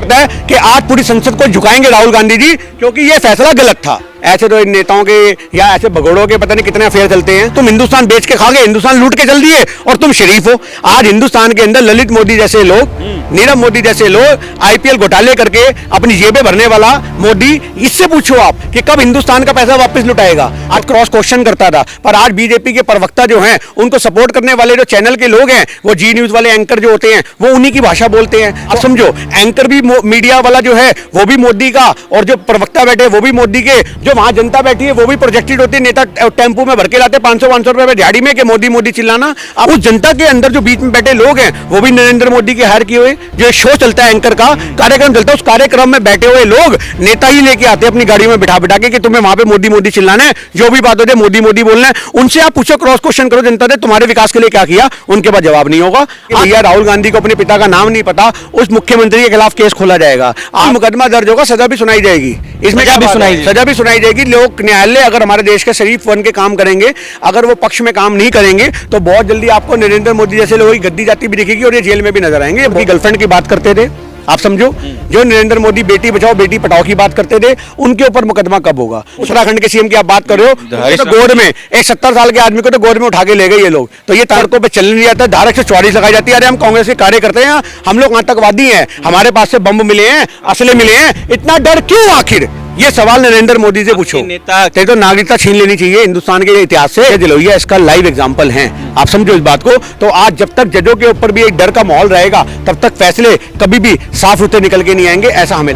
पता है कि आज पूरी संसद को झुकाएंगे राहुल गांधी जी, क्योंकि ये फैसला गलत था। ऐसे तो इन नेताओं के या ऐसे भगोड़ों के पता नहीं कितने अफेयर चलते हैं। तुम हिंदुस्तान बेच के खा गए, हिंदुस्तान लूट के चल दिए और तुम शरीफ हो। आज हिंदुस्तान के अंदर ललित मोदी जैसे लोग, नीरव मोदी जैसे लोग आईपीएल घोटाले करके अपनी जेबें भरने वाला मोदी, इससे पूछो आप कि कब हिंदुस्तान का पैसा वापस लुटाएगा। आज क्रॉस क्वेश्चन करता था, पर आज बीजेपी के प्रवक्ता जो हैं, उनको सपोर्ट करने वाले जो चैनल के लोग हैं, वो जी न्यूज वाले एंकर जो होते हैं, वो उन्हीं की भाषा बोलते हैं। आप समझो, एंकर भी मीडिया वाला जो है वो भी मोदी का, और जो प्रवक्ता बैठे वो भी मोदी के, जो वहां जनता बैठी है वो भी प्रोजेक्टेड होती है। नेता टेंपू में भर के लाते 500 रुपए में दिहाड़ी में कि मोदी मोदी चिल्लाना। अब उस जनता के अंदर जो बीच में बैठे लोग हैं वो भी नरेंद्र मोदी के हायर किए हुए, जो शो चलता है एंकर का कार्यक्रम चलता है, उस कार्यक्रम में बैठे हुए लोग नेता ही लेके आते हैं अपनी गाड़ी में बिठा बिठा के कि तुम्हें वहां पे मोदी मोदी चिल्लाना है, जो भी बात होती है मोदी मोदी बोलना है। उनसे आप पूछो, क्रॉस क्वेश्चन करो, जनता ने तुम्हारे विकास के लिए क्या किया, उनके पास जवाब नहीं होगा। भैया राहुल गांधी को अपने पिता का नाम नहीं पता, उस मुख्यमंत्री के खिलाफ केस खोला जाएगा, आज मुकदमा दर्ज होगा, सजा भी सुनाई जाएगी। इसमें क्या सजा भी सुनाई जाएगी। लोक न्यायालय अगर हमारे देश के शरीफ बन के काम करेंगे, अगर वो पक्ष में काम नहीं करेंगे, तो बहुत जल्दी आपको नरेंद्र मोदी जैसे लोगों की गद्दी जाती भी दिखेगी और ये जेल में भी नजर आएंगे। अपनी गर्लफ्रेंड की बात करते थे, आप समझो, जो नरेंद्र मोदी बेटी बचाओ बेटी पढ़ाओ की बात करते थे, उनके ऊपर मुकदमा कब होगा। उत्तराखंड के सीएम की आप बात कर रहे हो, तो गोद में एक 70 साल के आदमी को तो गोद में उठा के ले गए ये लोग, तो ये तारकों पे चल नहीं जाता। धारा 144 लगाई जाती है। अरे हम कांग्रेस के कार्य करते हैं, हम लोग आतंकवादी हैं, हमारे पास से बम मिले हैं, असले मिले हैं, इतना डर क्यों आखिर? ये सवाल नरेंद्र मोदी से पूछो। नेता तो नागरिकता छीन लेनी चाहिए हिंदुस्तान के इतिहास से। जलोया इसका लाइव एग्जांपल है, आप समझो इस बात को। तो आज जब तक जजों के ऊपर भी एक डर का माहौल रहेगा, तब तक फैसले कभी भी साफ सुथरे निकल के नहीं आएंगे, ऐसा हमें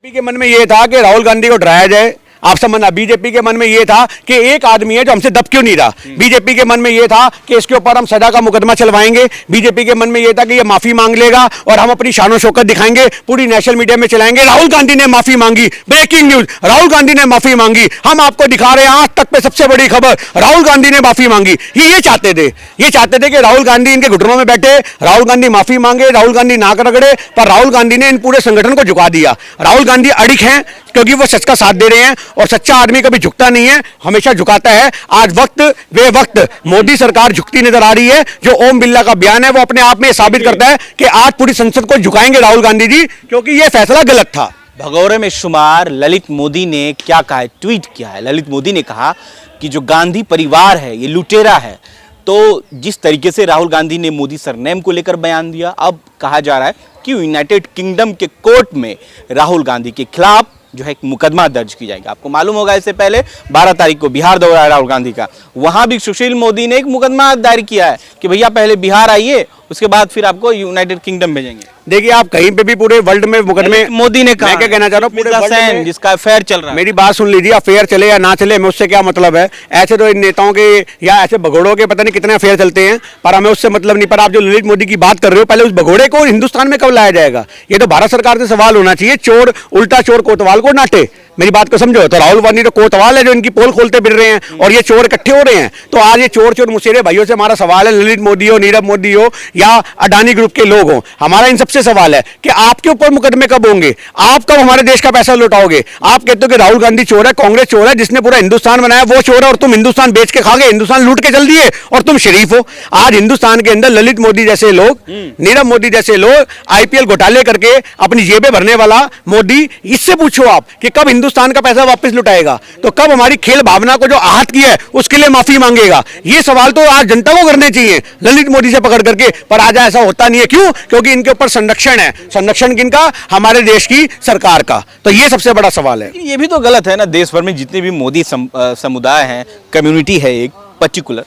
के मन में ये था कि राहुल गांधी को डराया जाए। आप समझना, बीजेपी के मन में यह था कि एक आदमी है जो हमसे दब क्यों नहीं रहा। बीजेपी के मन में यह था कि इसके ऊपर हम सजा का मुकदमा चलवाएंगे। बीजेपी के मन में यह था कि ये माफी मांग लेगा और हम अपनी शान और शौकत दिखाएंगे, पूरी नेशनल मीडिया में चलाएंगे। राहुल गांधी ने माफी मांगी, ब्रेकिंग न्यूज, राहुल गांधी ने माफी मांगी, हम आपको दिखा रहे हैं आज तक पे सबसे बड़ी खबर, राहुल गांधी ने माफी मांगी। ये चाहते थे, ये चाहते थे कि राहुल गांधी इनके घुटनों में बैठे, राहुल गांधी माफी मांगे, राहुल गांधी नाक रगड़े, पर राहुल गांधी ने इन पूरे संगठन को झुका दिया। राहुल गांधी अड़िग हैं क्योंकि वो सच का साथ दे रहे हैं, और सच्चा आदमी कभी झुकता नहीं है, हमेशा झुकाता है। आज वक्त वे वक्त मोदी सरकार झुकती नजर आ रही है। जो ओम बिरला का बयान है वो अपने आप में साबित करता है कि आज पूरी संसद को झुकाएंगे राहुल गांधी जी, क्योंकि ये फैसला गलत था। भगोड़े में शुमार ललित मोदी ने क्या कहा है, ट्वीट किया है। ललित मोदी ने कहा कि जो गांधी परिवार है ये लुटेरा है। तो जिस तरीके से राहुल गांधी ने मोदी सरनेम को लेकर बयान दिया, अब कहा जा रहा है कि यूनाइटेड किंगडम के कोर्ट में राहुल गांधी के खिलाफ जो है एक मुकदमा दर्ज की जाएगा। आपको मालूम होगा, इससे पहले 12 तारीख को बिहार दौरा है राहुल गांधी का, वहां भी सुशील मोदी ने एक मुकदमा दायर किया है कि भैया पहले बिहार आइए, उसके बाद फिर आपको यूनाइटेड किंगडम भेजेंगे। देखिए, आप कहीं पे भी पूरे वर्ल्ड में मुकदमे, मोदी ने कहा, मैं क्या कहना चाह रहा हूँ, पूरे वर्ल्ड में जिसका अफेयर चल रहा है, मेरी बात सुन लीजिए, अफेयर चले या ना चले, हमें उससे क्या मतलब है। ऐसे तो इन नेताओं के या ऐसे भगोड़ों के पता नहीं कितने अफेयर चलते हैं, पर हमें उससे मतलब नहीं। पर आप जो ललित मोदी की बात कर रहे हो, पहले उस भगोड़े को हिंदुस्तान में कब लाया जाएगा, ये तो भारत सरकार से सवाल होना चाहिए। चोर उल्टा चोर कोतवाल को नाटे, मेरी बात को समझो। तो राहुल गांधी तो कोतवाल है जो इनकी पोल खोलते फिर रहे हैं, और ये चोर इकट्ठे हो रहे हैं। तो आज ये चोर चोर मुसेरे भाइयों से हमारा सवाल है, ललित मोदी हो, नीरव मोदी हो, या अडानी ग्रुप के लोग हो, हमारा इन सबसे सवाल है कि आपके ऊपर मुकदमे कब होंगे, आप कब हमारे देश का पैसा लौटाओगे। आप कहते हो कि राहुल गांधी चोर है, कांग्रेस चोर है, जिसने पूरा हिंदुस्तान बनाया वो चोर है, और तुम हिंदुस्तान बेच के खा गए, हिंदुस्तान लूट के चल दिए और तुम शरीफ हो। आज हिंदुस्तान के अंदर ललित मोदी जैसे लोग, नीरव मोदी जैसे लोग आईपीएल घोटाले करके अपनी जेबें भरने वाला मोदी, इससे पूछो आप कि कब हिंदुस्तान का पैसा वापस लुटाएगा, तो कब हमारी खेल भावना को जो आहत किया है उसके लिए माफी मांगेगा। ये सवाल तो आज जनता को करने चाहिए ललित मोदी से पकड़ करके, पर आज ऐसा होता नहीं है। क्यों? क्योंकि इनके ऊपर संरक्षण है। संरक्षण किनका? हमारे देश की सरकार का। तो ये सबसे बड़ा सवाल है। ये भी तो गलत है ना, देश भर में जितने भी मोदी समुदाय हैं, कम्युनिटी है एक पर्टिकुलर,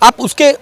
आप उसके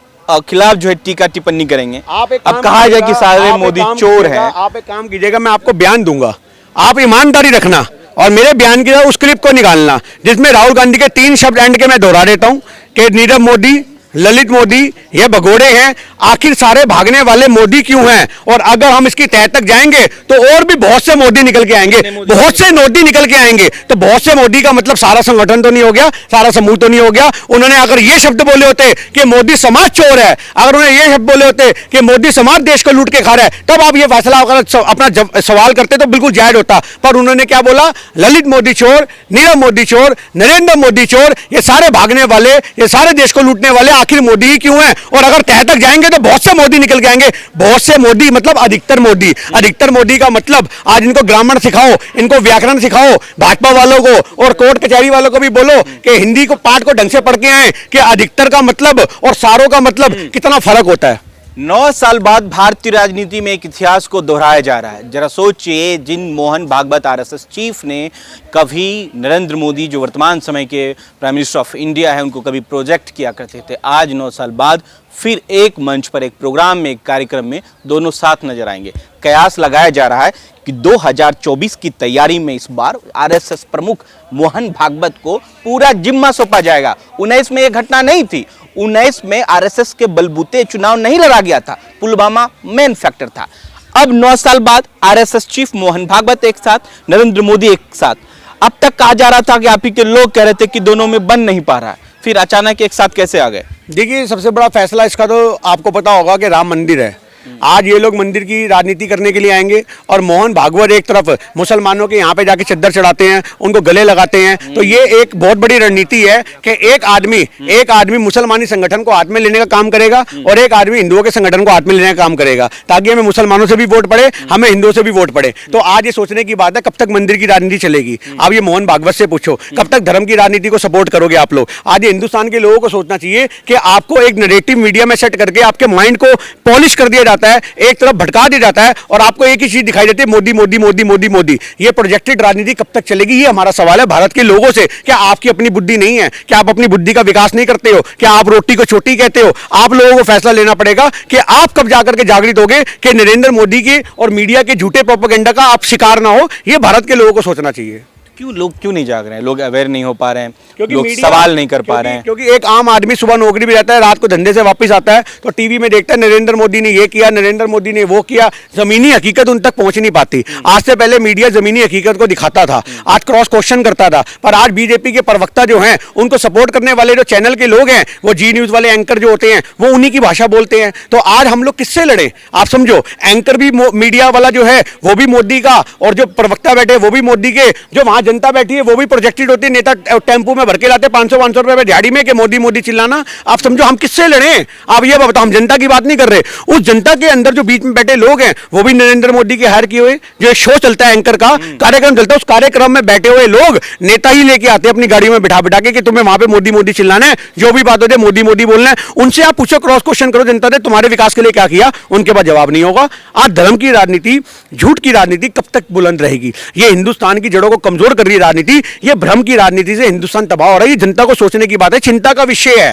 खिलाफ जो है टीका टिप्पणी करेंगे। अब कहा जाए कि सारे मोदी चोर हैं। आप एक काम कीजिएगा, मैं आपको बयान दूंगा, आप ईमानदारी रखना और मेरे बयान की उस क्लिप को निकालना जिसमें राहुल गांधी के 3 शब्द एंड के मैं दोहरा देता हूं कि नीरव मोदी, ललित मोदी ये भगोड़े हैं। आखिर सारे भागने वाले मोदी क्यों हैं? और अगर हम इसकी तह तक जाएंगे तो और भी बहुत से मोदी निकल के आएंगे, बहुत से मोदी निकल के आएंगे। तो बहुत से मोदी का मतलब सारा संगठन तो नहीं हो गया, सारा समूह तो नहीं हो गया। उन्होंने अगर ये शब्द बोले होते कि मोदी समाज चोर है, अगर उन्होंने ये शब्द बोले होते कि मोदी समाज देश को लूट के खा रहा है, तब आप ये फैसला अगर अपना सवाल करते तो बिल्कुल जायज होता। पर उन्होंने क्या बोला? ललित मोदी चोर, नीरव मोदी चोर, नरेंद्र मोदी चोर, ये सारे भागने वाले, ये सारे देश को लूटने वाले आखिर मोदी ही क्यों है, और अगर तह तक जाएंगे तो बहुत से मोदी निकल के आएंगे। बहुत से मोदी मतलब अधिकतर मोदी, अधिकतर मोदी का मतलब आज इनको ग्रामर सिखाओ, इनको व्याकरण सिखाओ भाजपा वालों को, और कोर्ट कचहरी वालों को भी बोलो कि हिंदी को पाठ को ढंग से पढ़ के आए कि अधिकतर का मतलब और सारों का मतलब कितना फर्क होता है। 9 साल बाद भारतीय राजनीति में एक इतिहास को दोहराया जा रहा है। जरा सोचिए, जिन मोहन भागवत आरएसएस चीफ ने कभी नरेंद्र मोदी जो वर्तमान समय के प्राइम मिनिस्टर ऑफ इंडिया है उनको कभी प्रोजेक्ट किया करते थे, आज 9 साल बाद फिर एक मंच पर, एक प्रोग्राम में, एक कार्यक्रम में दोनों साथ नजर आएंगे। कयास लगाया जा रहा है कि 2024 की तैयारी में इस बार आरएसएस प्रमुख मोहन भागवत को पूरा जिम्मा सौंपा जाएगा। 19 में यह घटना नहीं थी, 19 में आरएसएस के बलबूते चुनाव नहीं लड़ा गया था, पुलवामा मेन फैक्टर था। अब 9 साल बाद आरएसएस चीफ मोहन भागवत एक साथ, नरेंद्र मोदी एक साथ। अब तक कहा जा रहा था कि आप ही के लोग कह रहे थे कि दोनों में बन नहीं पा रहा है, फिर अचानक एक साथ कैसे आ गए? देखिए, सबसे बड़ा फैसला इसका तो आपको पता होगा कि राम मंदिर है। आज ये लोग मंदिर की राजनीति करने के लिए आएंगे और मोहन भागवत एक तरफ मुसलमानों के यहाँ पे जाके चद्दर चढ़ाते हैं, उनको गले लगाते हैं। तो ये एक बहुत बड़ी रणनीति है कि एक आदमी मुसलमानी संगठन को हाथ में लेने का काम करेगा और एक आदमी हिंदुओं के संगठन को हाथ में लेने का काम करेगा, ताकि हमें मुसलमानों से भी वोट पड़े, हमें हिंदुओं से भी वोट पड़े। तो आज ये सोचने की बात है कब तक मंदिर की राजनीति चलेगी। आप ये मोहन भागवत से पूछो, कब तक धर्म की राजनीति को सपोर्ट करोगे आप लोग। आज ये हिंदुस्तान के लोगों को सोचना चाहिए कि आपको एक नैरेटिव मीडिया में सेट करके आपके माइंड को पॉलिश कर दिया जाता है, एक तरफ भटका दिया जाता है और आपको एक ही चीज दिखाई देती है, मोदी मोदी मोदी मोदी मोदी। ये प्रोजेक्टेड राजनीति कब तक चलेगी, ये हमारा सवाल है भारत के लोगों से। क्या आपकी अपनी बुद्धि नहीं है? क्या आप अपनी बुद्धि का विकास नहीं करते हो? क्या आप रोटी को छोटी कहते हो? आप लोगों को फैसला लेना पड़ेगा कि आप कब जाकर के जागृत होगे कि नरेंद्र मोदी के और मीडिया के झूठे प्रोपेगेंडा का आप शिकार ना हो। ये भारत के लोगों को सोचना चाहिए। लोग क्यों नहीं जाग रहे हैं? लोग अवेयर नहीं हो पा रहे हैं, क्योंकि लोग सवाल नहीं कर पा रहे हैं। क्योंकि एक आम आदमी सुबह नौकरी भी जाता है, रात को धंधे से वापस आता है तो टीवी में देखता है नरेंद्र मोदी ने ये किया, नरेंद्र मोदी ने वो किया। जमीनी हकीकत उन तक पहुंच नहीं पाती। आज से पहले मीडिया जमीनी हकीकत को दिखाता था, आज क्रॉस क्वेश्चन करता था, पर आज बीजेपी के प्रवक्ता जो हैं, उनको सपोर्ट करने वाले जो चैनल के लोग हैं, वो जी न्यूज वाले एंकर जो होते हैं, वो उन्हीं की भाषा बोलते हैं। तो आज हम लोग किससे लड़े? आप समझो, एंकर भी मीडिया वाला जो है वो भी मोदी का, और जो प्रवक्ता बैठे वो भी मोदी के, जो वहां जनता बैठी है वो भी प्रोजेक्टेड होती है। नेता टेंपू में भर के लाते 500 रुपए में दिहाड़ी में कि मोदी मोदी चिल्लाना। आप समझो हम किससे लड़े? आप ये बताओ, हम जनता की बात नहीं कर रहे। उस जनता के अंदर जो बीच में बैठे लोग हैं वो भी नरेंद्र मोदी के हायर किए हुए, जो शो चलता है एंकर का कार्यक्रम चलता है, उस कार्यक्रम में बैठे हुए लोग नेता ही लेके आते हैं अपनी गाड़ी में बिठा बिठा के कि तुम्हें वहां पे मोदी मोदी चिल्लाना है, जो भी बात होती है मोदी मोदी बोलना है। उनसे आप पूछो, क्रॉस क्वेश्चन करो, जनता ने तुम्हारे विकास के लिए क्या किया, उनके पास जवाब नहीं होगा। आज धर्म की राजनीति, झूठ की राजनीति कब तक बुलंद रहेगी? ये हिंदुस्तान की जड़ों को कमजोर कर रही राजनीति, ये भ्रम की राजनीति से हिंदुस्तान तबाह हो रहा है। ये जनता को सोचने की बात है, चिंता का विषय है।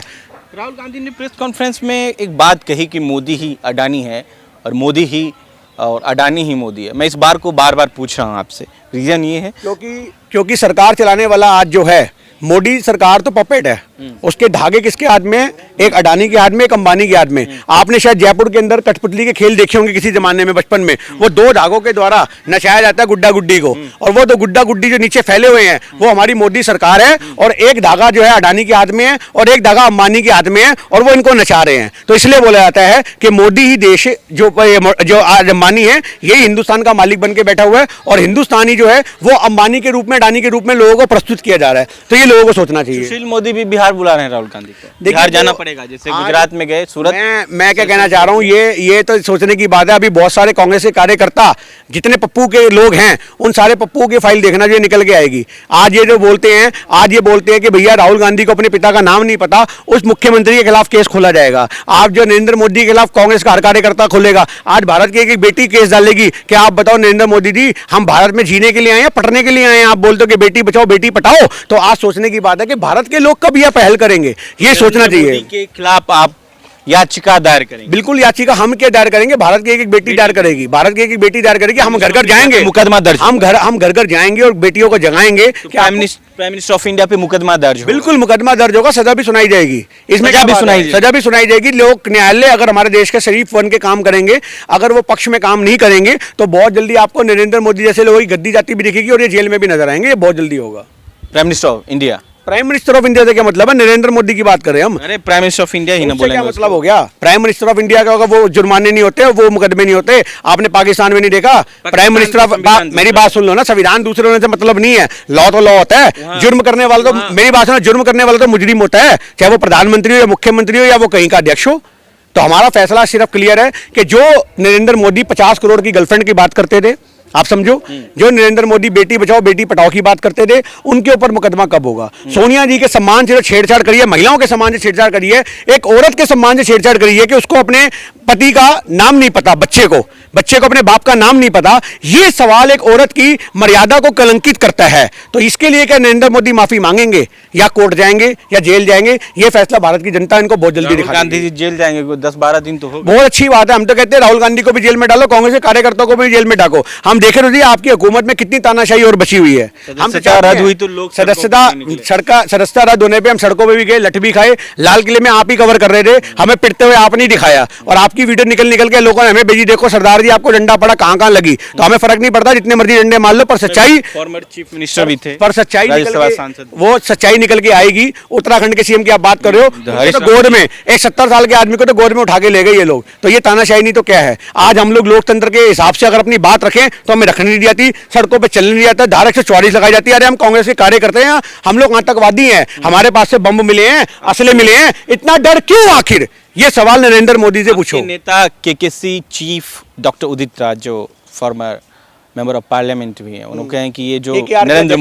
राहुल गांधी ने प्रेस कॉन्फ्रेंस में एक बात कही कि मोदी ही अडानी है और मोदी ही और अडानी ही मोदी है। मैं इस बार को बार बार पूछ रहा हूं आपसे, रीजन ये है क्योंकि सरकार चलाने वाला आज जो है मोदी सरकार तो पपेट है। उसके धागे किसके हाथ में? एक अडानी के हाथ में, एक अंबानी के हाथ में। आपने शायद जयपुर के अंदर कठपुतली के खेल देखे होंगे किसी जमाने में, बचपन में। वो 2 धागों के द्वारा नचाया जाता है गुड्डा गुड्डी को, और वो 2 गुड्डा गुड्डी जो नीचे फैले हुए हैं वो हमारी मोदी सरकार है, और एक धागा जो है अडानी के हाथ में है और एक धागा अंबानी के हाथ में है, और वो इनको नचा रहे हैं। तो इसलिए बोला जाता है कि मोदी ही देश, जो आज अंबानी है यही हिंदुस्तान का मालिक बन के बैठा हुआ है, और हिंदुस्तानी जो है वो अंबानी के रूप में, अडानी के रूप में लोगों को प्रस्तुत किया जा रहा है। तो ये लोगों को सोचना चाहिए। सुशील मोदी भी बिहार बुला रहे हैं राहुल गांधी को, बिहार जाना पड़ेगा, जैसे गुजरात में गए, सूरत। मैं क्या कहना चाह रहा हूँ, ये तो सोचने की बात है। अभी बहुत सारे कांग्रेस के कार्यकर्ता, जितने पप्पू के लोग हैं, उन सारे पप्पू की फाइल देखना जो निकल के आएगी। आज ये जो बोलते हैं, आज ये बोलते हैं कि भैया राहुल गांधी को अपने पिता का नाम नहीं पता, उस मुख्यमंत्री के खिलाफ केस खोला जाएगा। आप जो नरेंद्र मोदी के खिलाफ कांग्रेस का हर कार्यकर्ता खोलेगा। आज भारत की एक बेटी केस डालेगी कि आप बताओ नरेंद्र मोदी जी, हम भारत में जीने के लिए आए हैं, पटने के लिए आए हैं? आप बोलते हो कि बेटी बचाओ बेटी पटाओ। तो आज सोचने की बात है कि भारत के लोग कब यह पहल करेंगे, ये सोचना चाहिए। के खिलाफ आप याचिका दायर करेंगे? बिल्कुल, याचिका हम क्या दायर करेंगे? भारत की एक बेटी दायर करेगी, भारत की एक बेटी दायर करेगी। हम घर घर जाएंगे, मुकदमा दर्ज, हम घर घर जाएंगे और बेटियों को जगाएंगे। तो प्राइम मिनिस्टर ऑफ इंडिया पे मुकदमा दर्ज? बिल्कुल, मुकदमा दर्ज होगा, सजा भी सुनाई जाएगी। इसमें सजा भी सुनाई जाएगी। लोक न्यायालय अगर हमारे देश के शरीफ बन के काम करेंगे, अगर वो पक्ष में काम नहीं करेंगे, तो बहुत जल्दी आपको नरेंद्र मोदी जैसे लोगों की गद्दी जाती भी दिखेगी और ये जेल में भी नजर आएंगे। ये बहुत जल्दी होगा। Prime minister of India prime minister of India से क्या मतलब है? नरेंद्र मोदी की बात कर रहे हैं हम। अरे प्राइम मिनिस्टर ऑफ इंडिया ही ना उससे बोलेंगे क्या मतलब हो गया? प्राइम मिनिस्टर ऑफ इंडिया का होगा, वो जुर्माने नहीं होते, वो मुकदमे नहीं होते। आपने पाकिस्तान में नहीं देखा? प्राइम मिनिस्टर ऑफ, मेरी बात सुन लो ना, संविधान दूसरे होने से मतलब नहीं है, लॉ तो लॉ होता है। जुर्म करने वाला तो, मेरी बात सुनो, जुर्म करने वाला तो मुजरिम होता है, चाहे वो प्रधानमंत्री हो या मुख्यमंत्री हो या वो कहीं का अध्यक्ष हो। तो हमारा फैसला सिर्फ क्लियर है कि जो नरेंद्र मोदी 50 करोड़ की गर्लफ्रेंड की बात करते थे, आप समझो, जो नरेंद्र मोदी बेटी बचाओ बेटी पढ़ाओ की बात करते थे, उनके ऊपर मुकदमा कब होगा? सोनिया जी के सम्मान से छेड़छाड़ करिए, महिलाओं के सम्मान से छेड़छाड़ करिए, एक औरत के सम्मान से छेड़छाड़ करिए कि उसको अपने पति का नाम नहीं पता, बच्चे को अपने बाप का नाम नहीं पता। ये सवाल एक औरत की मर्यादा को कलंकित करता है। तो इसके लिए क्या नरेंद्र मोदी माफी मांगेंगे या कोर्ट जाएंगे या जेल जाएंगे? ये फैसला भारत की जनता इनको बहुत जल्दी दिखा गांधी जी जेल जाएंगे, 10-12 दिन तो हो। बहुत अच्छी बात है। हम तो कहते हैं राहुल गांधी को भी जेल में डालो, कांग्रेस के कार्यकर्ताओं को भी जेल में डालो। हम देखे रहे आपकी हुकूमत में कितनी तानाशाही और बची हुई है। हम रद्द हुई तो लोग सदस्यता रद्द होने पे हम सड़कों पे भी गए, लठ भी खाए, लाल किले में आप ही कवर कर रहे थे, हमें पिटते हुए आपने दिखाया, और आपकी वीडियो निकल के लोगों ने हमें भेजी, देखो सरदार जी आपको डंडा पड़ा, कहां लगी। तो हमें फर्क नहीं पड़ता, जितने मर्जी डंडे मार लो, पर सच्चाई, फॉर्मर चीफ मिनिस्टर भी थे, पर सच्चाई सांसद, वो सच्चाई निकल के आएगी। उत्तराखंड के सीएम की आप बात कर रहे हो, तो गोद में एक 70 साल के आदमी को तो गोद में उठा के ले गए ये लोग। तो ये तानाशाही नहीं तो क्या है? आज हम लोग लोकतंत्र के हिसाब से अगर अपनी बात रखें तो हमें रखनी नहीं आती, सड़कों पे चलने नहीं आता, धारा 144 लगाई जाती है। अरे हम कांग्रेस के कार्यकर्ते हैं, हम लोग आतंकवादी हैं, हमारे पास से बम मिले हैं, असले मिले हैं, इतना डर क्यों आखिर? ये सवाल नरेंद्र मोदी से पूछो। नेता KKC chief doctor Udit Raj, जो फॉर्मर मेंबर ऑफ पार्लियामेंट भी हैं, उन्होंने कहे हैं कि ये जो नरेंद्र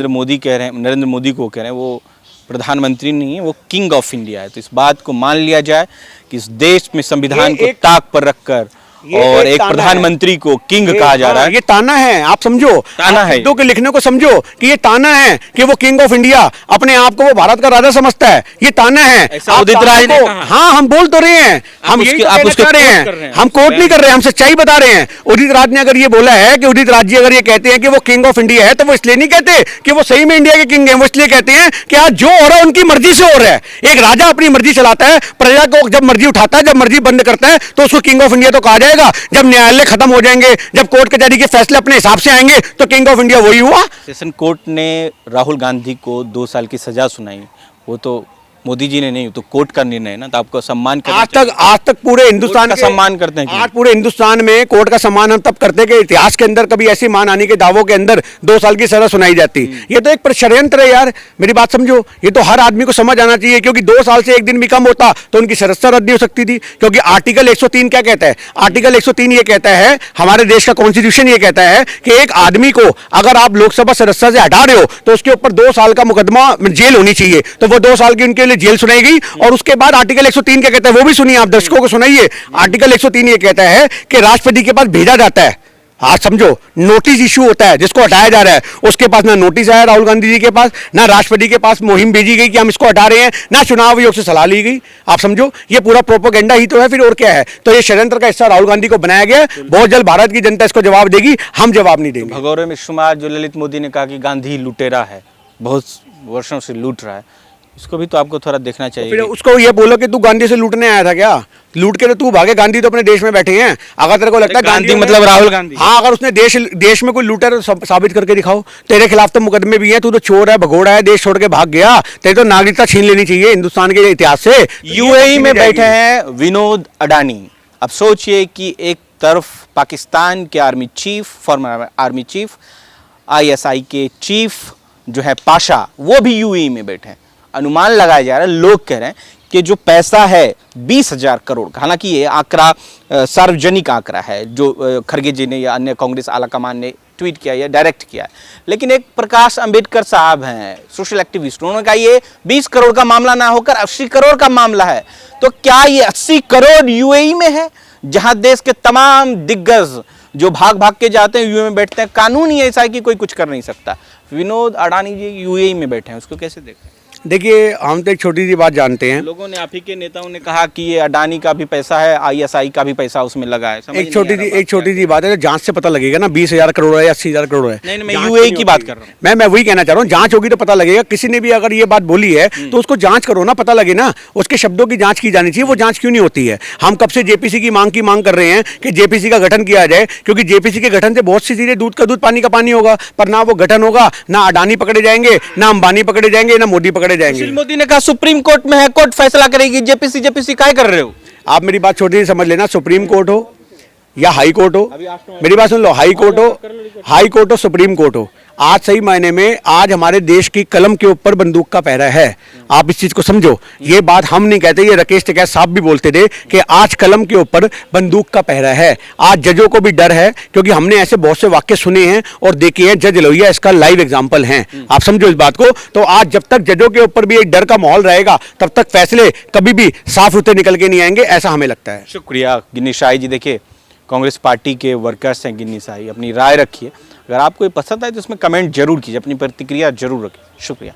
मोदी कह रहे हैं, नरेंद्र मोदी को कह रहे हैं, वो प्रधानमंत्री नहीं है, वो किंग ऑफ इंडिया है। तो इस बात को मान लिया जाए कि इस देश में संविधान को ताक पर रखकर और एक प्रधानमंत्री को किंग कहा जा रहा है। ये ताना है, आप समझो, ताना है, के लिखने को समझो कि ये ताना है कि वो किंग ऑफ इंडिया, अपने आप को वो भारत का राजा समझता है, ये ताना है। उदित राज ने कहा। हाँ, हम बोल तो रहे हैं, हम आप उसके रहे हैं, हम कोर्ट नहीं कर रहे हैं, हम सच्चाई बता रहे हैं। उदित राज ने अगर ये बोला है कि उदित राज जी अगर ये कहते हैं कि वो किंग ऑफ इंडिया है, तो वो इसलिए नहीं कहते कि वो सही में इंडिया के किंग है, वो इसलिए कहते हैं कि आज जो हो रहा है उनकी मर्जी से हो रहा है। एक राजा अपनी मर्जी चलाता है, प्रजा को जब मर्जी उठाता है, जब मर्जी बंद करता है, तो उसको किंग ऑफ इंडिया तो कहा जाएगा। जब न्यायालय खत्म हो जाएंगे, जब कोर्ट कचहरी के फैसले अपने हिसाब से आएंगे, तो किंग ऑफ इंडिया वही हुआ। सेशन कोर्ट ने राहुल गांधी को 2 साल की सजा सुनाई, वो तो मोदी जी ने नहीं, तो कोर्ट का निर्णय है ना, तो आपको सम्मान करना आज तक पूरे हिंदुस्तान का सम्मान करते हैं। आज पूरे हिंदुस्तान में कोर्ट का सम्मान हम तब करते हैं कि इतिहास के अंदर कभी ऐसी मानहानि के दावों के अंदर 2 साल की सजा सुनाई जाती। ये तो एक षड्यंत्र है यार, मेरी बात समझो। ये तो हर आदमी को समझ आना चाहिए, क्योंकि 2 साल से एक दिन भी कम होता तो उनकी सदस्यता रद्द हो सकती थी। क्योंकि आर्टिकल 103 क्या कहता है? आर्टिकल 103 ये कहता है, हमारे देश का कॉन्स्टिट्यूशन ये कहता है कि एक आदमी को अगर आप लोकसभा सदस्य से हटा रहे हो तो उसके ऊपर 2 साल का मुकदमा, जेल होनी चाहिए। तो वो 2 साल की उनके लिए जेल सुनाई गई। और उसके बाद आर्टिकल 103 क्या कहता है, वो भी सुनिए आप, दर्शकों को सुनाइए। आर्टिकल 103 ये कहता है कि राष्ट्रपति के पास भेजा जाता है, आज समझो, नोटिस इशू होता है जिसको हटाया जा रहा है। उसके पास ना नोटिस आया राहुल गांधी जी के पास, ना राष्ट्रपति के पास मुहिम भेजी गई कि हम इसको हटा रहे हैं, ना चुनाव आयोग से सलाह ली गई। आप समझो, ये पूरा प्रोपेगेंडा ही तो है, फिर और क्या है? तो ये षड्यंत्र का हिस्सा राहुल गांधी को बनाया गया। बहुत जल्द भारत की जनता इसको जवाब देगी, हम जवाब नहीं देंगे। भगौरे में शुमार जो ललित मोदी ने कहा कि गांधी लुटेरा है, बहुत वर्षों से लूट रहा है, इसको भी तो आपको थोड़ा देखना चाहिए। फिर उसको ये बोलो कि तू गांधी से लूटने आया था क्या? लूट के तो तू भागे, गांधी तो अपने देश में बैठे हैं। अगर तेरे को लगता है गांधी मतलब राहुल गांधी, हाँ, अगर उसने देश में कोई लूटर साबित करके दिखाओ। तेरे खिलाफ तो मुकदमे भी हैं, तू तो चोर है, भगोड़ा है, देश छोड़ के भाग गया, तेरे तो नागरिकता छीन लेनी चाहिए हिंदुस्तान के इतिहास से। यूएई में बैठे हैं विनोद अडानी। अब सोचिए कि एक तरफ पाकिस्तान के army chief, farmer army chief, ISI के चीफ जो है पाशा, वो भी यूएई में बैठे हैं। अनुमान लगाया जा रहा है, लोग कह रहे हैं कि जो पैसा है 20,000 करोड़, हालांकि ये आंकड़ा सार्वजनिक आंकड़ा है, जो खड़गे जी ने या अन्य कांग्रेस आलाकमान ने ट्वीट किया या डायरेक्ट किया है। लेकिन एक प्रकाश अंबेडकर साहब हैं, सोशल एक्टिविस्ट, उन्होंने कहा ये 20 करोड़ का मामला ना होकर 80 करोड़ का मामला है। तो क्या ये 80 करोड़ यूएई में है, जहां देश के तमाम दिग्गज जो भाग भाग के जाते हैं यूएई में बैठते हैं? कानून ही ऐसा है कि कोई कुछ कर नहीं सकता। विनोद अडानी जी यूएई में बैठे हैं, उसको कैसे देखें? देखिए, हम तो एक छोटी सी बात जानते हैं। लोगों ने, आप ही के नेताओं ने कहा कि ये अडानी का भी पैसा है, आईएसआई का भी पैसा उसमें लगा है। समझ एक नहीं छोटी आ रहा सी बात एक छोटी क्या सी बात है, जांच से पता लगेगा ना 20,000 करोड़ है या 80,000 करोड़ है। नहीं, मैं जांच यूएई नहीं की बात होती। कर रहा हूँ। मैं वही कहना चाह रहा हूँ, जांच होगी तो पता लगेगा। किसी ने भी अगर ये बात बोली है तो उसको जांच करो ना, पता लगे ना, उसके शब्दों की जांच की जानी चाहिए। वो जांच क्यों नहीं होती है? हम कब से जेपीसी की मांग कर रहे हैं कि जेपीसी का गठन किया जाए, क्योंकि जेपीसी के गठन से बहुत सी चीजें, दूध का दूध पानी का पानी होगा, पर ना वो गठन होगा, ना अडानी पकड़े जाएंगे, ना अंबानी पकड़े जाएंगे, ना मोदी पकड़े जाएंगे। सुशील मोदी ने कहा सुप्रीम कोर्ट में है, कोर्ट फैसला करेगी, जेपीसी जेपीसी काय कर रहे हो? आप मेरी बात छोटी सी समझ लेना, सुप्रीम कोर्ट हो या हाई कोर्ट हो, मेरी बात सुन लो, हाई कोर्ट हो सुप्रीम कोर्ट हो, आज सही मायने में आज हमारे देश की कलम के ऊपर बंदूक का पहरा है। आप इस चीज को समझो। ये बात हम नहीं कहते, ये राकेश टिकैत साहब भी बोलते थे कि आज कलम के ऊपर बंदूक का पहरा है। आज जजों को भी डर है, क्योंकि हमने ऐसे बहुत से वाक्य सुने हैं और देखे हैं। जज लोहिया इसका लाइव एग्जाम्पल हैं। आप समझो इस बात को। तो आज जब तक जजों के ऊपर भी एक डर का माहौल रहेगा, तब तक फैसले कभी भी साफ सुथरे निकल के नहीं आएंगे, ऐसा हमें लगता है। शुक्रिया गिन्नी शाही जी। देखिए, कांग्रेस पार्टी के वर्कर्स हैं गिन्नी शाही, अपनी राय रखिए। अगर आपको ये पसंद आए तो इसमें कमेंट जरूर कीजिए, अपनी प्रतिक्रिया जरूर रखिए। शुक्रिया।